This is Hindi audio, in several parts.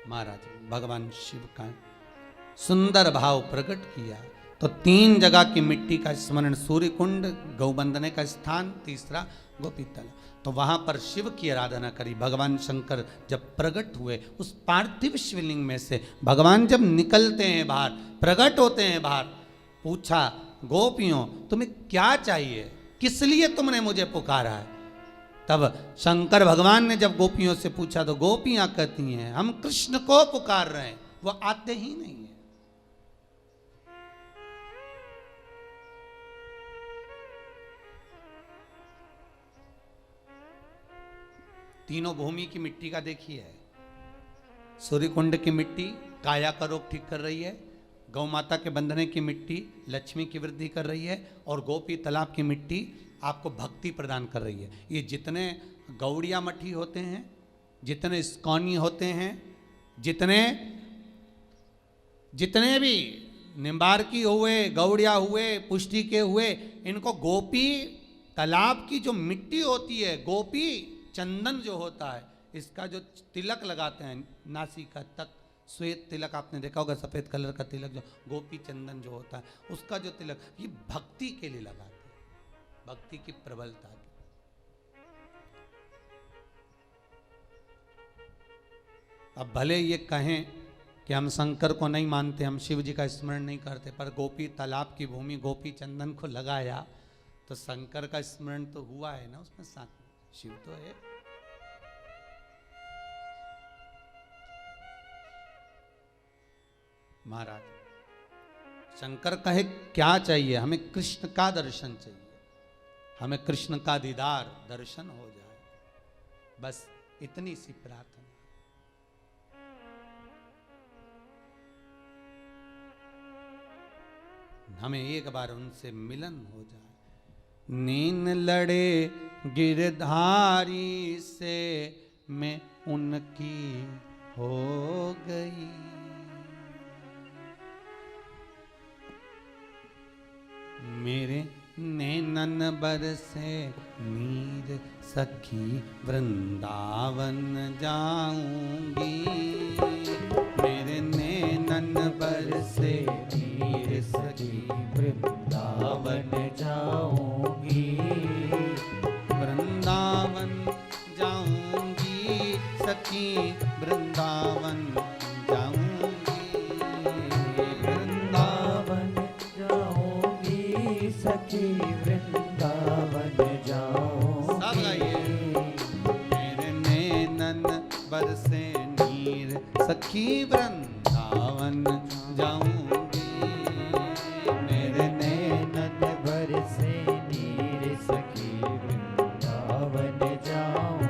महाराज भगवान शिव का सुंदर भाव प्रकट किया। तो 3 जगह की मिट्टी का स्मरण, सूर्य कुंड, गौबंदने का स्थान, तीसरा गोपीतल। तो वहां पर शिव की आराधना करी। भगवान शंकर जब प्रकट हुए उस पार्थिव शिवलिंग में से, भगवान जब निकलते हैं बाहर, प्रकट होते हैं बाहर, पूछा गोपियों तुम्हें क्या चाहिए, किस लिए तुमने मुझे पुकारा है। तब शंकर भगवान ने जब गोपियों से पूछा तो गोपियां कहती हैं हम कृष्ण को पुकार रहे हैं, वो आते ही नहीं है। तीनों भूमि की मिट्टी का देखिए, सूर्य कुंड की मिट्टी काया का रोग ठीक कर रही है, गौ माता के बंधने की मिट्टी लक्ष्मी की वृद्धि कर रही है, और गोपी तालाब की मिट्टी आपको भक्ति प्रदान कर रही है। ये जितने गौड़िया मठी होते हैं, जितने इस्कॉनी होते हैं, जितने भी निम्बारकी हुए, गौड़िया हुए, पुष्टि के हुए, इनको गोपी तालाब की जो मिट्टी होती है, गोपी चंदन जो होता है, इसका जो तिलक लगाते हैं नासिका तक, श्वेत तिलक आपने देखा होगा, सफेद कलर का तिलक जो गोपी चंदन जो होता है, उसका जो तिलक, ये भक्ति के लिए लगाते हैं, भक्ति की प्रबलता की। अब भले ये कहें कि हम शंकर को नहीं मानते, हम शिव जी का स्मरण नहीं करते, पर गोपी तालाब की भूमि गोपी चंदन को लगाया तो शंकर का स्मरण तो हुआ है ना उसमें, साथ शिव तो है। महाराज शंकर कहे क्या चाहिए, हमें कृष्ण का दर्शन चाहिए, हमें कृष्ण का दीदार दर्शन हो जाए, बस इतनी सी प्रार्थना। हमें एक बार उनसे मिलन हो जाए। नीन लड़े गिरधारी से मैं उनकी हो गई, मेरे नैनन बरसे नीर सखी वृंदावन जाऊंगी, मेरे नैनन बरसे नीर सखी वृंदावन जाऊंगी, वृंदावन जाऊंगी सखी वृंदावन जाऊंगी, वृंदावन जाऊंगी सखी वृंदावन जाऊंगी। सब गाइए। मेरे नैनन बरसे नीर सखी वृंदावन जाऊंगी, मेरे नैनन बरसे नीर सखी वृंदावन जाऊंगी।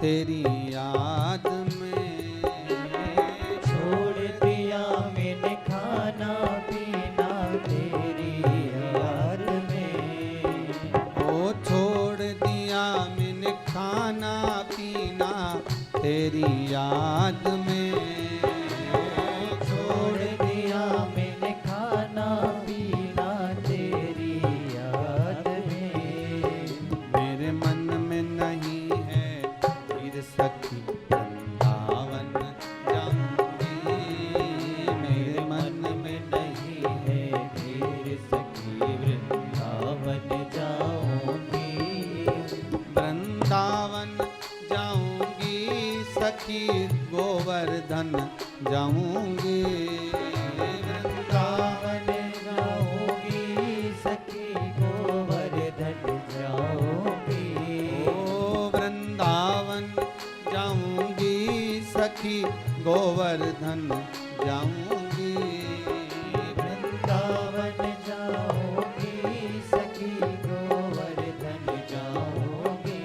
तेरी याद में, छोड़ दिया मैंने खाना पीना तेरी याद में, ओ छोड़ दिया मैंने खाना पीना तेरी याद में, छोड़ दिया मैंने खाना पीना तेरी याद में, मेरे मन में नहीं सखी वृंदावन जाऊंगी, मेरे मन में नहीं है सखी गोवर्धन जाऊंगी। वृंदावन जाऊंगी सखी गोवर्धन जाऊंगी। ओ वृंदावन जाऊंगी सखी गोवर्धन जाऊंगी। वृंदावन जाऊंगी सखी गोवर्धन जाऊंगी।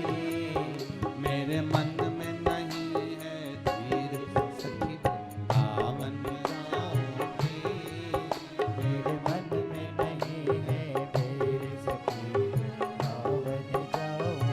मेरे मन में नहीं है धीर सखी वृंदावन जाऊंगी। मेरे मन में नहीं है धीर सखी वृंदावन जाऊंगी।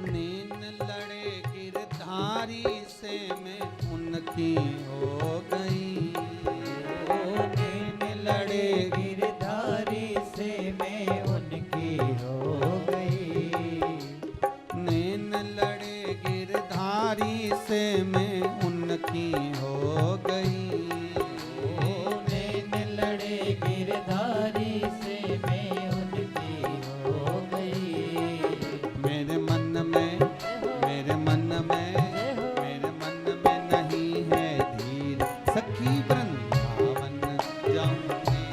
नीन लड़े गिरधारी से मैं उनकी हो गई। नीन लड़े गिरधारी से मैं उनकी हो गई। नीन लड़े गिरधारी से मैं उनकी हो गई। नीन लड़े गिरधारी से मैं उनकी हो गई। मेरे मन में मेरे मन में मेरे मन में नहीं है धीर सखी वृंदावन जाऊंगी।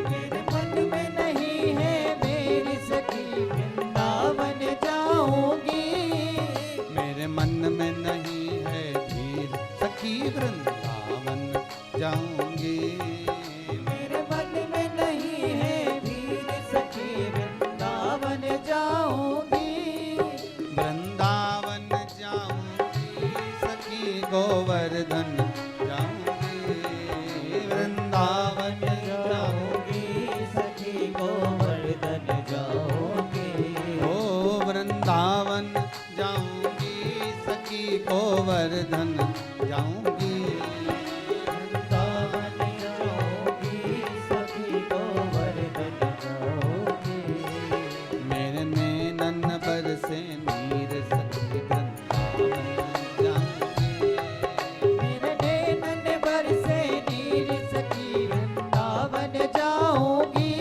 मेरे मन में नहीं है मेरी सखी वृंदावन जाऊंगी। मेरे मन में नहीं है धीर सखी वृंदावन जाऊंगी। मेरे मन में नहीं है वीर सखी वृंदावन जाऊंगी। वृंदावन जाऊंगी सखी गोवर्धन जाऊंगी। वृंदावन जाऊंगी जाऊंगी सखी गोवर्धन जाऊंगी। ओ वृंदावन जाऊंगी सखी गोवर्धन जाऊंगी। वृंदावन जाऊंगी सखी गोवर्धन जाऊंगी। मेरे नैनन बरसे नीर सखी वृंदावन जाऊंगी। मेरे नैनन बरसे नीर सखी वृंदावन जाऊंगी।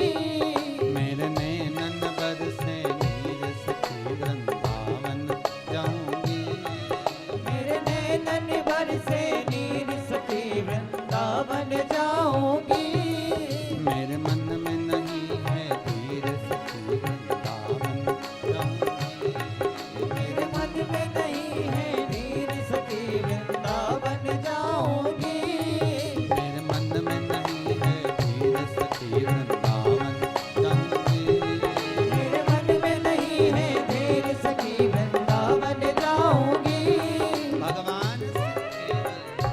मेरे नैनन बरसे नीर सखी वृंदावन जाऊंगी। मेरे नैनन बरसे नीर सखी वृंदावन जाऊंगी। मेरे मन में नहीं है धीर सखी वृंदावन जाऊंगी। मेरे मन में नहीं है नीर सखी वृंदावन जाऊंगी। मेरे मन में नहीं है धीर सखी वृंदावन जाऊंगी। मेरे मन में नहीं है धीर सखी वृंदावन जाऊंगी। भगवान से केवल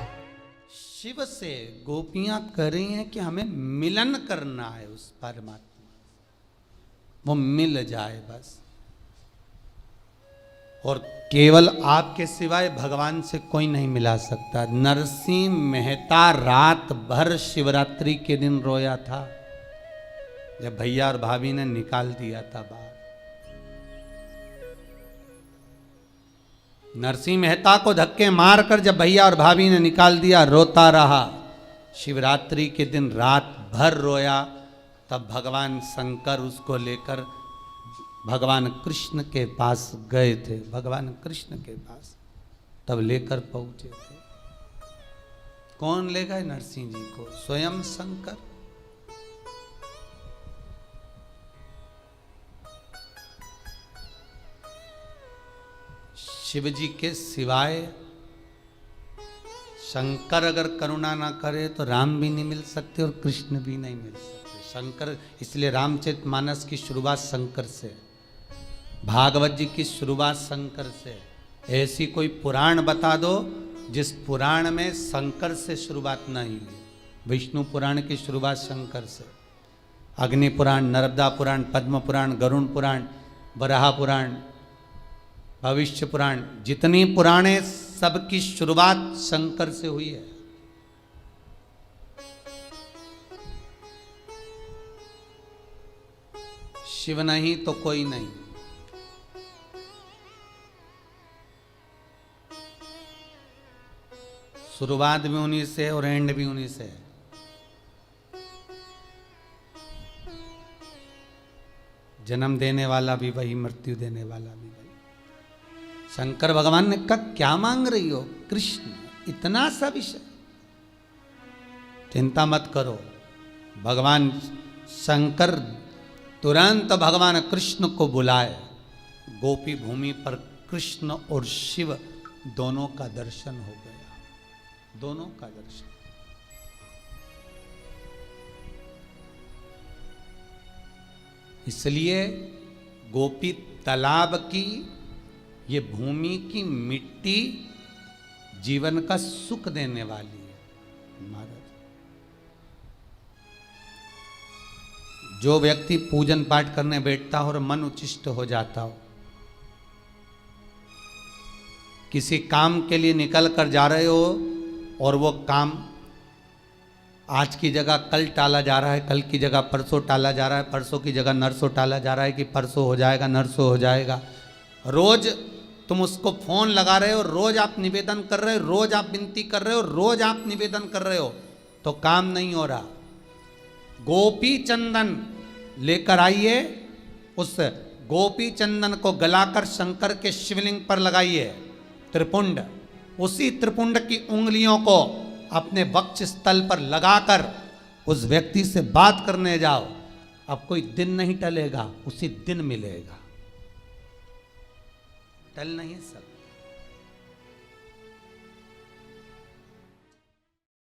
शिव से गोपियां कर रही हैं कि हमें मिलन करना है उस परमात्मा, वो मिल जाए बस। और केवल आपके सिवाय भगवान से कोई नहीं मिला सकता। नरसिंह मेहता रात भर शिवरात्रि के दिन रोया था जब भैया और भाभी ने निकाल दिया था बाहर। नरसिंह मेहता को धक्के मारकर जब भैया और भाभी ने निकाल दिया, रोता रहा। शिवरात्रि के दिन रात भर रोया। तब भगवान शंकर उसको लेकर भगवान कृष्ण के पास गए थे। भगवान कृष्ण के पास तब लेकर पहुंचे थे। कौन ले गए नरसिंह जी को? स्वयं शंकर। शिव जी के सिवाय शंकर अगर करुणा ना करे तो राम भी नहीं मिल सकते और कृष्ण भी नहीं मिल सकते। शंकर, इसलिए रामचरितमानस की शुरुआत शंकर से, भागवत जी की शुरुआत शंकर से। ऐसी कोई पुराण बता दो जिस पुराण में शंकर से शुरुआत नहीं हुई। विष्णु पुराण की शुरुआत शंकर से, अग्नि पुराण, नर्मदा पुराण, पद्म पुराण, गरुण पुराण, वराह पुराण, भविष्य पुराण, जितनी पुराणे सबकी शुरुआत शंकर से हुई है। शिव नहीं तो कोई नहीं। शुरुआत भी उन्हीं से और एंड भी उन्हीं से। जन्म देने वाला भी वही, मृत्यु देने वाला भी वही। शंकर भगवान ने कहा क्या मांग रही हो कृष्ण, इतना सा विषय, चिंता मत करो। भगवान शंकर तुरंत भगवान कृष्ण को बुलाए। गोपी भूमि पर कृष्ण और शिव दोनों का दर्शन हो गया, दोनों का दर्शन। इसलिए गोपी तालाब की, ये भूमि की मिट्टी जीवन का सुख देने वाली है महाराज। जो व्यक्ति पूजन पाठ करने बैठता हो और मन उच्चिष्ट हो जाता हो, किसी काम के लिए निकल कर जा रहे हो और वो काम आज की जगह कल टाला जा रहा है, कल की जगह परसों टाला जा रहा है, परसों की जगह नरसों टाला जा रहा है कि परसों हो जाएगा, नरसों हो जाएगा। रोज तुम उसको फोन लगा रहे हो, रोज आप निवेदन कर रहे हो, रोज आप विनती कर रहे हो, रोज आप निवेदन कर रहे हो, तो काम नहीं हो रहा। गोपी चंदन लेकर आइए, उस गोपी चंदन को गलाकर शंकर के शिवलिंग पर लगाइए, त्रिपुंड। उसी त्रिपुंड की उंगलियों को अपने वक्ष स्थल पर लगाकर उस व्यक्ति से बात करने जाओ। अब कोई दिन नहीं टलेगा, उसी दिन मिलेगा, टल नहीं सकता।